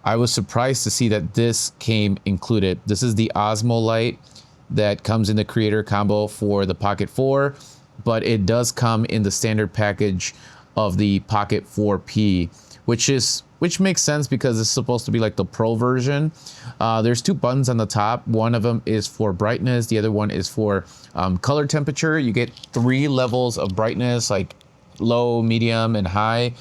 I was surprised to see that this came included. This is the Osmo Light that comes in the creator combo for the Pocket 4, but it does come in the standard package of the Pocket 4P, which makes sense because it's supposed to be like the pro version. There's two buttons on the top. One of them is for brightness. The other one is for color temperature. You get 3 levels of brightness, like low, medium, and high.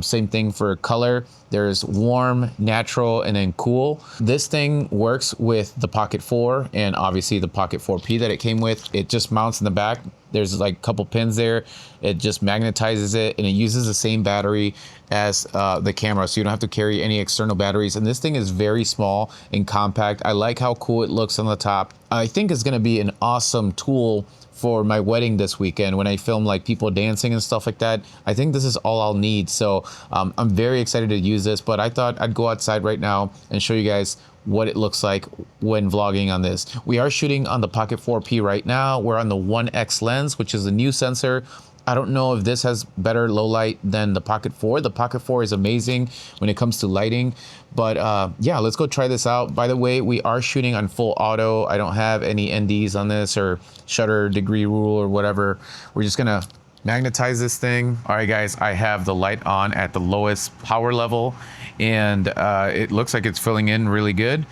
Same thing for color. There's warm, natural, and then cool. This thing works with the Pocket 4 and obviously the Pocket 4P that it came with. It just mounts in the back. There's like a couple pins there. It just magnetizes it, and it uses the same battery as the camera, so you don't have to carry any external batteries. And this thing is very small and compact. I like how cool it looks on the top. I think it's gonna be an awesome tool for my wedding this weekend when I film like people dancing and stuff like that. I think this is all I'll need. So I'm very excited to use this, but I thought I'd go outside right now and show you guys what it looks like when vlogging on this. We are shooting on the Pocket 4P right now. We're on the 1X lens, which is a new sensor. I don't know if this has better low light than the Pocket 4. The Pocket 4 is amazing when it comes to lighting, but yeah, let's go try this out. By the way, we are shooting on full auto. I don't have any NDs on this or shutter degree rule or whatever. We're just gonna magnetize this thing. All right, guys, I have the light on at the lowest power level, and it looks like it's filling in really good.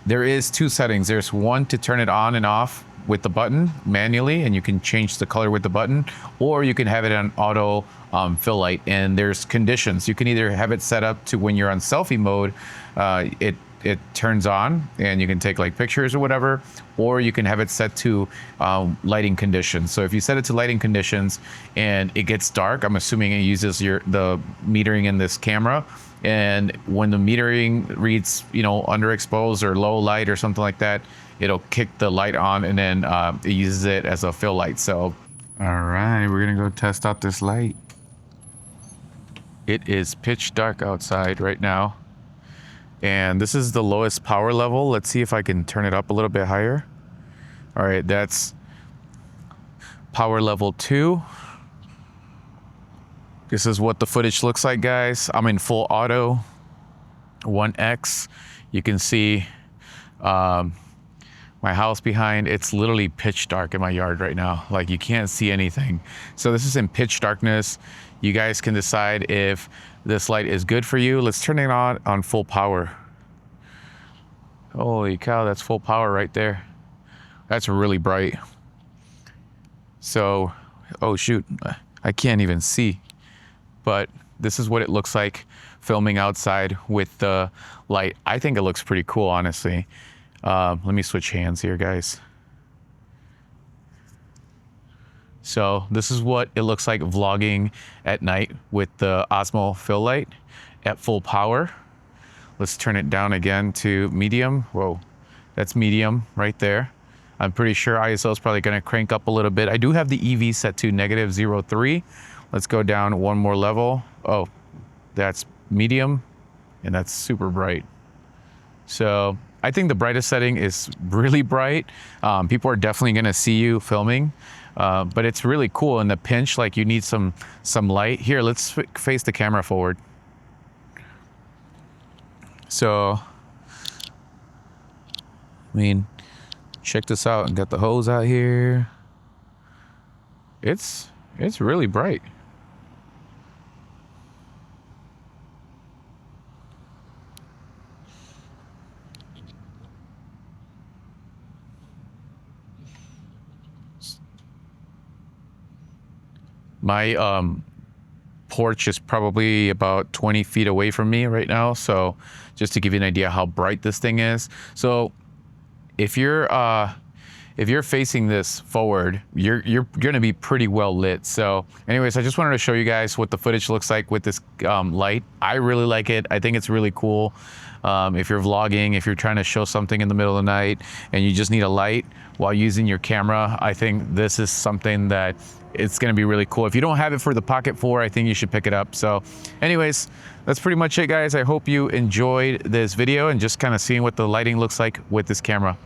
There is 2 settings. There's one to turn it on and off with the button manually, and you can change the color with the button, or you can have it on auto fill light. And there's conditions. You can either have it set up to when you're on selfie mode, it turns on and you can take like pictures or whatever, or you can have it set to lighting conditions. So if you set it to lighting conditions and it gets dark, I'm assuming it uses the metering in this camera, and when the metering reads, you know, underexposed or low light or something like that, it'll kick the light on, and then it uses it as a fill light. So all right, we're gonna go test out this light. It is pitch dark outside right now, and this is the lowest power level. Let's see if I can turn it up a little bit higher. All right, that's power level 2. This is what the footage looks like, guys. I'm in full auto, 1X. You can see my house behind. It's literally pitch dark in my yard right now. Like, you can't see anything. So this is in pitch darkness. You guys can decide if this light is good for you. Let's turn it on full power. Holy cow, that's full power right there. That's really bright. So, oh shoot, I can't even see. But this is what it looks like filming outside with the light. I think it looks pretty cool, honestly. Let me switch hands here, guys. So this is what it looks like vlogging at night with the Osmo fill light at full power. Let's turn it down again to medium. Whoa, that's medium right there. I'm pretty sure ISO is probably gonna crank up a little bit. I do have the EV set to -0.3. Let's go down one more level. Oh, that's medium, and that's super bright. So I think the brightest setting is really bright. People are definitely gonna see you filming, but it's really cool in the pinch, like you need some light. Here, let's face the camera forward. So, I mean, check this out, and got the hose out here. It's really bright. My porch is probably about 20 feet away from me right now. So just to give you an idea how bright this thing is. So if you're facing this forward, you're gonna be pretty well lit. So anyways, I just wanted to show you guys what the footage looks like with this light. I really like it. I think it's really cool. If you're vlogging, if you're trying to show something in the middle of the night and you just need a light while using your camera, I think this is something that it's gonna be really cool. If you don't have it for the Pocket 4, I think you should pick it up. So anyways, that's pretty much it, guys. I hope you enjoyed this video and just kind of seeing what the lighting looks like with this camera.